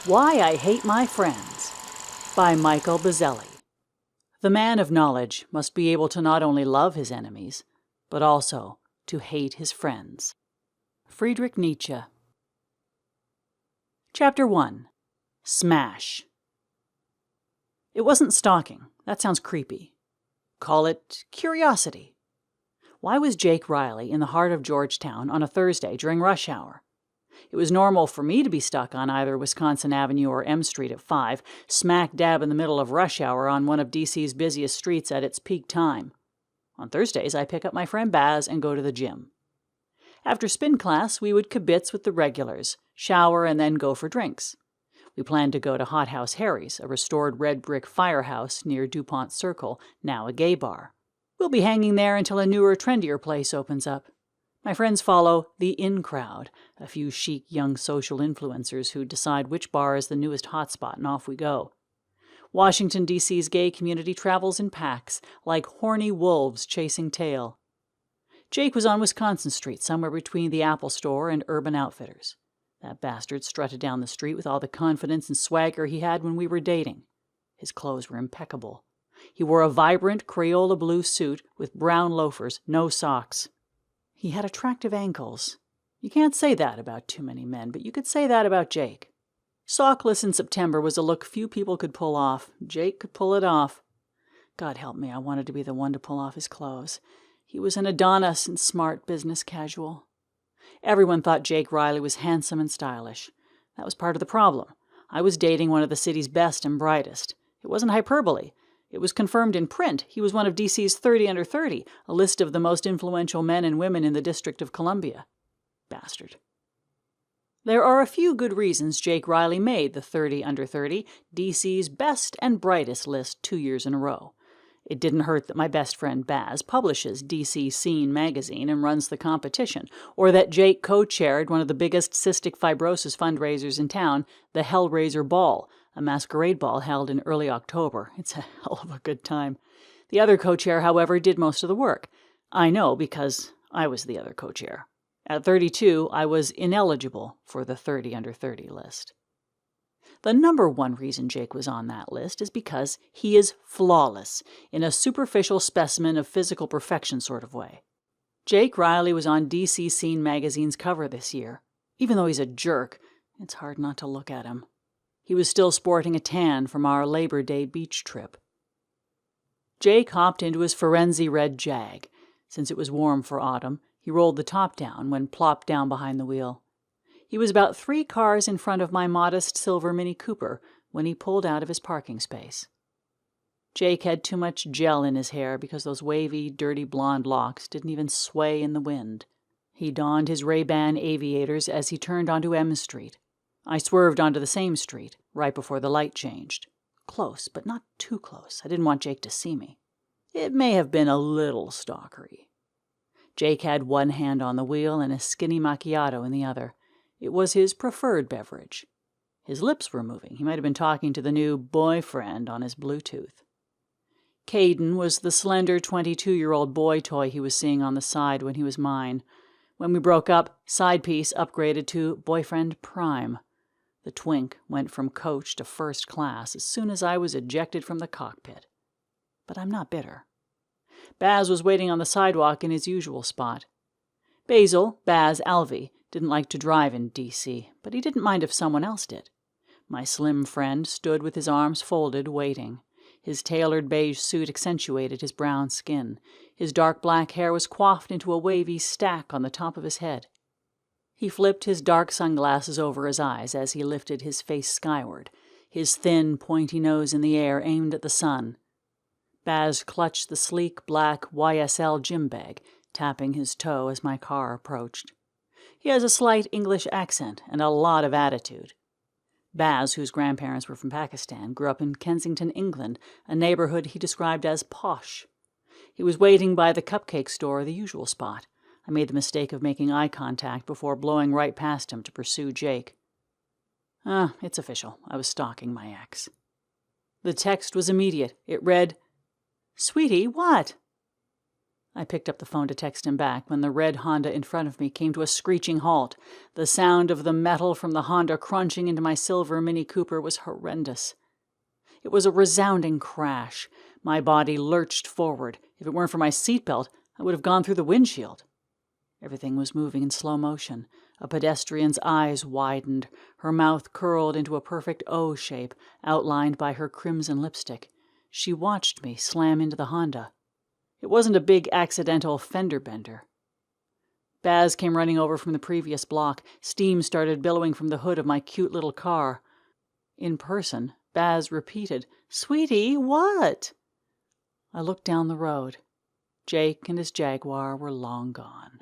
Why I Hate My Friends by Michael Buzzelli. The man of knowledge must be able to not only love his enemies, but also to hate his friends. Friedrich Nietzsche. Chapter 1. Smash. It wasn't stalking. That sounds creepy. Call it curiosity. Why was Jake Riley in the heart of Georgetown on a Thursday during rush hour? It was normal for me to be stuck on either Wisconsin Avenue or M Street at 5, smack dab in the middle of rush hour on one of D.C.'s busiest streets at its peak time. On Thursdays, I pick up my friend Baz and go to the gym. After spin class, we would kibitz with the regulars, shower, and then go for drinks. We planned to go to Hot House Harry's, a restored red brick firehouse near DuPont Circle, now a gay bar. We'll be hanging there until a newer, trendier place opens up. My friends follow the in crowd, a few chic young social influencers who decide which bar is the newest hotspot, and off we go. Washington, D.C.'s gay community travels in packs, like horny wolves chasing tail. Jake was on Wisconsin Street, somewhere between the Apple Store and Urban Outfitters. That bastard strutted down the street with all the confidence and swagger he had when we were dating. His clothes were impeccable. He wore a vibrant Crayola blue suit with brown loafers, no socks. He had attractive ankles. You can't say that about too many men, but you could say that about Jake. Sockless in September was a look few people could pull off. Jake could pull it off. God help me, I wanted to be the one to pull off his clothes. He was an Adonis and smart business casual. Everyone thought Jake Riley was handsome and stylish. That was part of the problem. I was dating one of the city's best and brightest. It wasn't hyperbole. It was confirmed in print. He was one of D.C.'s 30 under 30, a list of the most influential men and women in the District of Columbia. Bastard. There are a few good reasons Jake Riley made the 30 under 30, D.C.'s best and brightest list 2 years in a row. It didn't hurt that my best friend Baz publishes D.C. Scene magazine and runs the competition, or that Jake co-chaired one of the biggest cystic fibrosis fundraisers in town, the Hellraiser Ball, a masquerade ball held in early October. It's a hell of a good time. The other co-chair, however, did most of the work. I know because I was the other co-chair. At 32, I was ineligible for the 30 under 30 list. The number one reason Jake was on that list is because he is flawless, in a superficial specimen of physical perfection sort of way. Jake Riley was on D.C. Scene magazine's cover this year. Even though he's a jerk, it's hard not to look at him. He was still sporting a tan from our Labor Day beach trip. Jake hopped into his Ferenzi red Jag. Since it was warm for autumn, he rolled the top down when plopped down behind the wheel. He was about 3 cars in front of my modest silver Mini Cooper when he pulled out of his parking space. Jake had too much gel in his hair because those wavy, dirty blonde locks didn't even sway in the wind. He donned his Ray-Ban aviators as he turned onto M Street. I swerved onto the same street, right before the light changed. Close, but not too close. I didn't want Jake to see me. It may have been a little stalkery. Jake had one hand on the wheel and a skinny macchiato in the other. It was his preferred beverage. His lips were moving. He might have been talking to the new boyfriend on his Bluetooth. Caden was the slender 22-year-old boy toy he was seeing on the side when he was mine. When we broke up, side piece upgraded to boyfriend prime. The twink went from coach to first class as soon as I was ejected from the cockpit. But I'm not bitter. Baz was waiting on the sidewalk in his usual spot. Basil, Baz Alvey, didn't like to drive in D.C., but he didn't mind if someone else did. My slim friend stood with his arms folded, waiting. His tailored beige suit accentuated his brown skin. His dark black hair was coiffed into a wavy stack on the top of his head. He flipped his dark sunglasses over his eyes as he lifted his face skyward, his thin, pointy nose in the air aimed at the sun. Baz clutched the sleek, black YSL gym bag, tapping his toe as my car approached. He has a slight English accent and a lot of attitude. Baz, whose grandparents were from Pakistan, grew up in Kensington, England, a neighborhood he described as posh. He was waiting by the cupcake store, the usual spot. I made the mistake of making eye contact before blowing right past him to pursue Jake. It's official. I was stalking my ex. The text was immediate. It read, "Sweetie, what?" I picked up the phone to text him back when the red Honda in front of me came to a screeching halt. The sound of the metal from the Honda crunching into my silver Mini Cooper was horrendous. It was a resounding crash. My body lurched forward. If it weren't for my seatbelt, I would have gone through the windshield. Everything was moving in slow motion. A pedestrian's eyes widened. Her mouth curled into a perfect O shape, outlined by her crimson lipstick. She watched me slam into the Honda. It wasn't a big accidental fender bender. Baz came running over from the previous block. Steam started billowing from the hood of my cute little car. In person, Baz repeated, "Sweetie, what?" I looked down the road. Jake and his Jaguar were long gone.